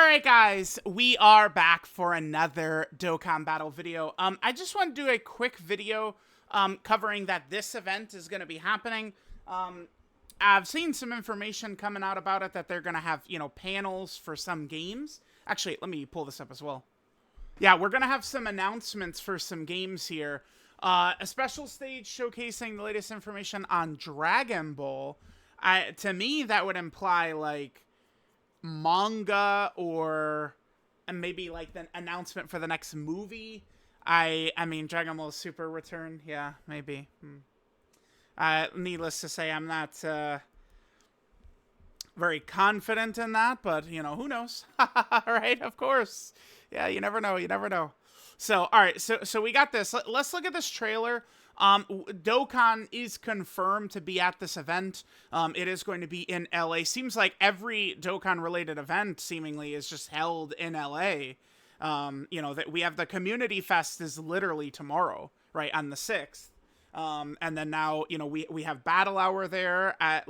Alright guys, we are back for another Dokkan battle video. I just want to do a quick video covering that this event is going to be happening. I've seen some information coming out about it that they're going to have, panels for some games. Actually, let me pull this up as well. Yeah, we're going to have some announcements for some games here. A special stage showcasing the latest information on Dragon Ball. To me, that would imply, like, manga or maybe like the announcement for the next movie. I mean, Dragon Ball Super Return, yeah, maybe. Needless to say, I'm not very confident in that, but who knows? Right, of course. Yeah, you never know. So all right, so we got this. Let's look at this trailer. Dokkan is confirmed to be at this event. It is going to be in LA. Seems like every Dokkan related event seemingly is just held in LA. That we have the Community Fest is literally tomorrow, right, on the 6th. And then now, we have Battle Hour there at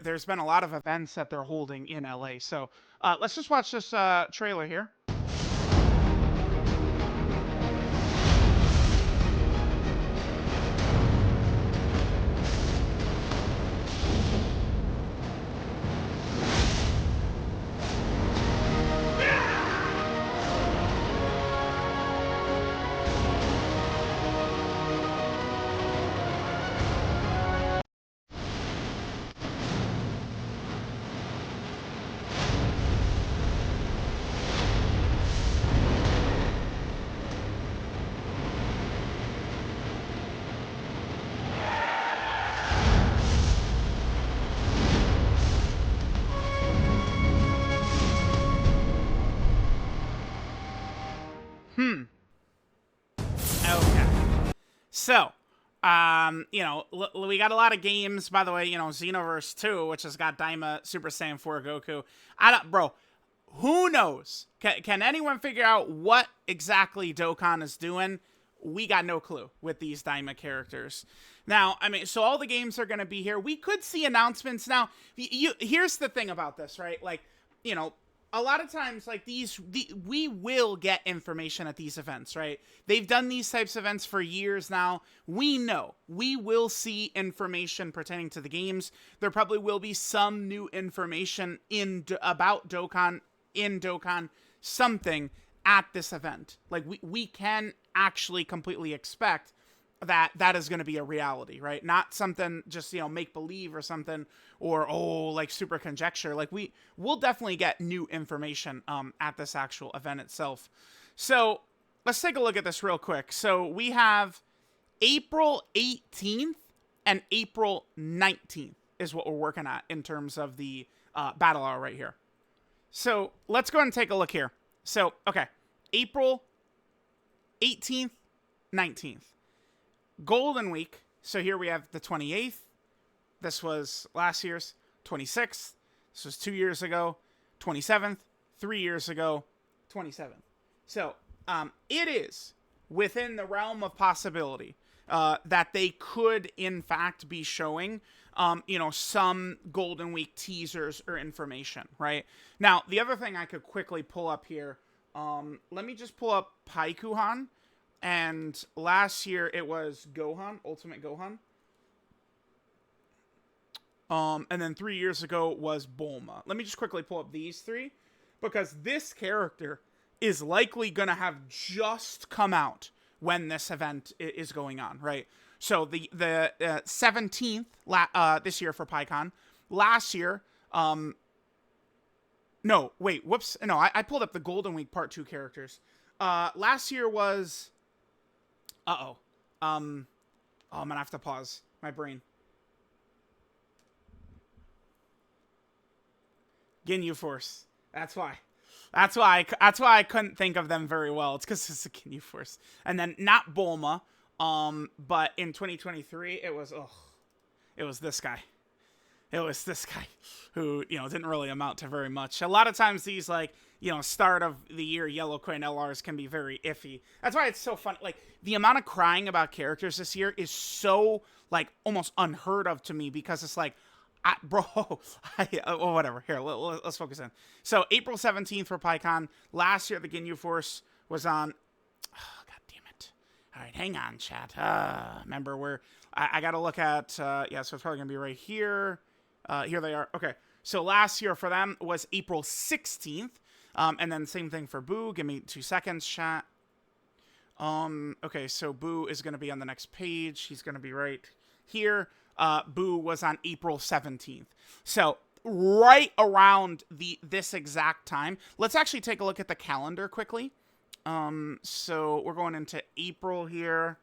there's been a lot of events that they're holding in LA. So let's just watch this trailer here. Okay. So, we got a lot of games, by the way, Xenoverse 2, which has got Daima, Super Saiyan 4 Goku. Bro, who knows? Can anyone figure out what exactly Dokkan is doing? We got no clue with these Daima characters. Now, so all the games are going to be here. We could see announcements. Now, here's the thing about this, right? A lot of times, we will get information at these events, right? They've done these types of events for years now. We know we will see information pertaining to the games. There probably will be some new information about Dokkan, in Dokkan, something at this event. We can actually completely expect that is going to be a reality, right? Not something just, make believe or something, or, super conjecture. We'll definitely get new information at this actual event itself. So let's take a look at this real quick. So we have April 18th and April 19th is what we're working at in terms of the battle hour right here. So let's go ahead and take a look here. So, okay, April 18th, 19th. Golden Week, so here we have the 28th. This was last year's 26th. This was 2 years ago. 27th, 3 years ago, 27th. So, it is within the realm of possibility that they could, in fact, be showing, some Golden Week teasers or information, right? Now, the other thing I could quickly pull up here, let me just pull up Paikuhan. And last year it was Gohan, Ultimate Gohan. And then 3 years ago was Bulma. Let me just quickly pull up these three, because this character is likely going to have just come out when this event is going on, right? So the 17th this year for PyCon. Last year, no, wait, whoops. No, I pulled up the Golden Week Part 2 characters. Last year was... oh, I'm gonna have to pause my brain. Ginyu Force. That's why I couldn't think of them very well. It's because it's a Ginyu Force. And then not Bulma. But in 2023, it was this guy. It was this guy who, didn't really amount to very much. A lot of times these, start of the year Yellow Coin LRs can be very iffy. That's why it's so fun. The amount of crying about characters this year is so, almost unheard of to me, because it's Bro, well, whatever. Here, let's focus in. So April 17th for PyCon. Last year, the Ginyu Force was on. Oh, God damn it! All right, hang on, chat. Remember, I got to look at. Yeah, so it's probably gonna be right here. Here they are. Okay, so last year for them was April 16th, and then same thing for Boo. Give me 2 seconds, chat. Okay, so Boo is gonna be on the next page. He's gonna be right here. Boo was on April 17th. So right around this exact time. Let's actually take a look at the calendar quickly. So we're going into April here.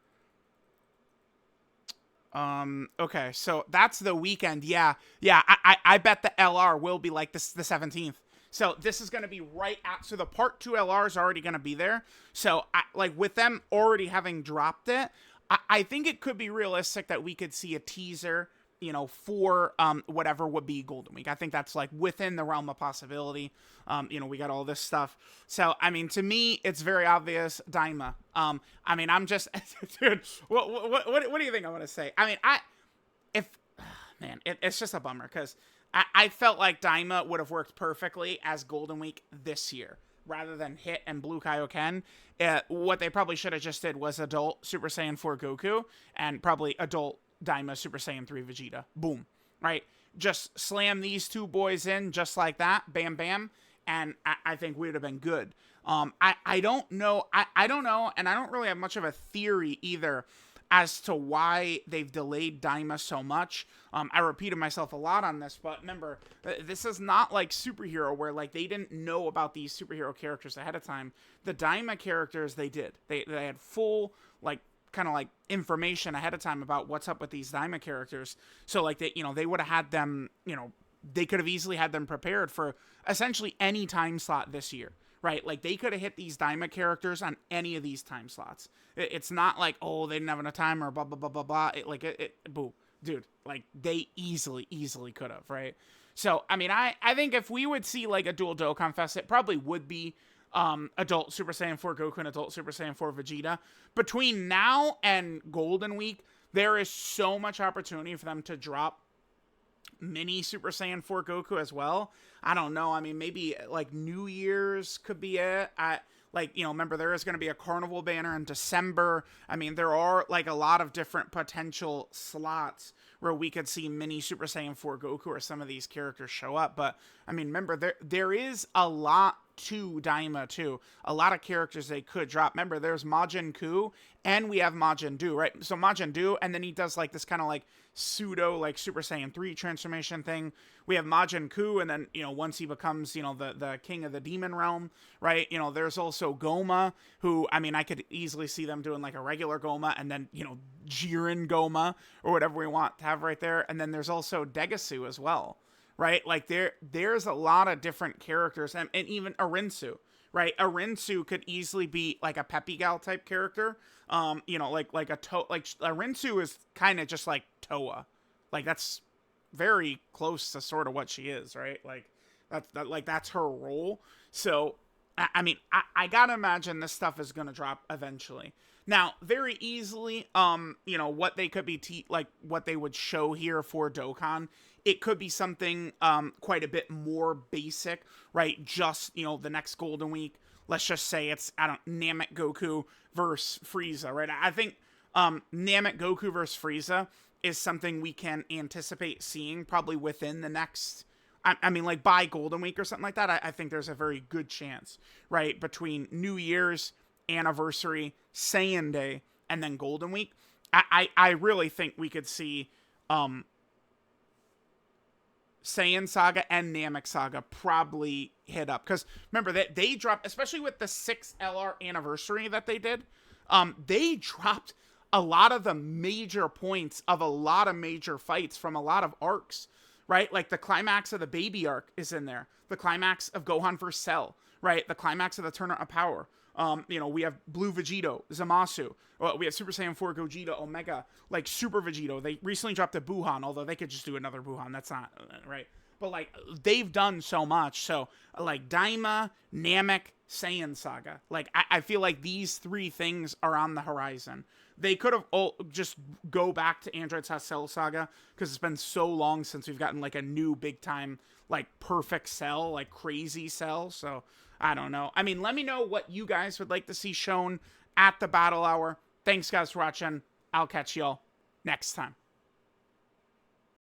Okay, so that's the weekend. Yeah. I bet the LR will be like this the 17th. So this is going to be right at, so the part 2 LR is already going to be there. So like with them already having dropped it, I think it could be realistic that we could see a teaser, you know, for whatever would be Golden Week. I think that's like within the realm of possibility. You know, we got all this stuff. So, I mean, to me, it's very obvious, Daima. I mean, I'm just, dude, what do you think I'm going to say? I mean, it's just a bummer because I felt like Daima would have worked perfectly as Golden Week this year. Rather than Hit and Blue Kaioken, what they probably should have just did was adult Super Saiyan 4 Goku and probably adult Daima Super Saiyan 3 Vegeta. Boom. Right? Just slam these 2 boys in just like that. Bam, bam. And I think we would have been good. I don't know. I don't know. And I don't really have much of a theory either as to why they've delayed Daima so much. I repeated myself a lot on this, but remember, this is not like Superhero where like they didn't know about these superhero characters ahead of time. The Daima characters, they did. They had full like kind of like information ahead of time about what's up with these Daima characters. So like they, you know, they would have had them, you know, they could have easily had them prepared for essentially any time slot this year. Right, like they could have hit these Daima characters on any of these time slots. It's not like, oh, they didn't have enough time or blah blah blah blah blah. Boo, dude, like they easily could have, right? So I mean, I think if we would see like a dual Dokkan Fest, it probably would be adult Super Saiyan 4 Goku and adult Super Saiyan 4 Vegeta. Between now and Golden Week, there is so much opportunity for them to drop mini Super Saiyan 4 Goku as well. I don't know. I mean, maybe like New Year's could be it. Like, you know, remember there is going to be a carnival banner in December. I mean, there are like a lot of different potential slots where we could see mini Super Saiyan 4 Goku or some of these characters show up. But I mean, remember there is a lot to Daima too. A lot of characters they could drop. Remember, there's Majin Ku and we have Majin Doo, right? So Majin Doo, and then he does like this kind of like pseudo like Super Saiyan 3 transformation thing. We have Majin Ku, and then, you know, once he becomes, you know, the king of the demon realm, right? You know, there's also Goma, who, I mean, I could easily see them doing like a regular Goma and then, you know, Jiren Goma or whatever we want to have right there. And then there's also Degasu as well, right? Like there's a lot of different characters, and even Arinsu, right? Arinsu could easily be like a Peppy Gal type character. You know, like Arinsu is kind of just like Toa. Like that's very close to sort of what she is, right? Like that's her role. So I mean, I gotta imagine this stuff is gonna drop eventually. Now, very easily, you know, what they could be like what they would show here for Dokkan, it could be something quite a bit more basic, right? Just, you know, the next Golden Week, let's just say it's, I don't, Namek Goku versus Frieza, right? I think Namek Goku versus Frieza is something we can anticipate seeing probably within the next, I mean, like by Golden Week or something like that. I think there's a very good chance, right? Between New Year's anniversary, Saiyan Day, and then Golden Week, I really think we could see Saiyan Saga and Namek Saga probably hit up. Because remember that they dropped, especially with the 6th LR anniversary that they did, they dropped a lot of the major points of a lot of major fights from a lot of arcs, right? Like the climax of the baby arc is in there. The climax of Gohan vs. Cell, right? The climax of the Tournament of Power. You know, we have Blue Vegito, Zamasu. We have Super Saiyan 4 Gogeta, Omega, like Super Vegito. They recently dropped a Buhan, although they could just do another Buhan. That's not, right? But, like, they've done so much. So, like, Daima, Namek, Saiyan saga. Like, I feel like these three things are on the horizon. They could have just go back to Android Cell saga, because it's been so long since we've gotten like a new big time, like perfect Cell, like crazy Cell. So I don't know. I mean, let me know what you guys would like to see shown at the Battle Hour. Thanks guys for watching. I'll catch y'all next time.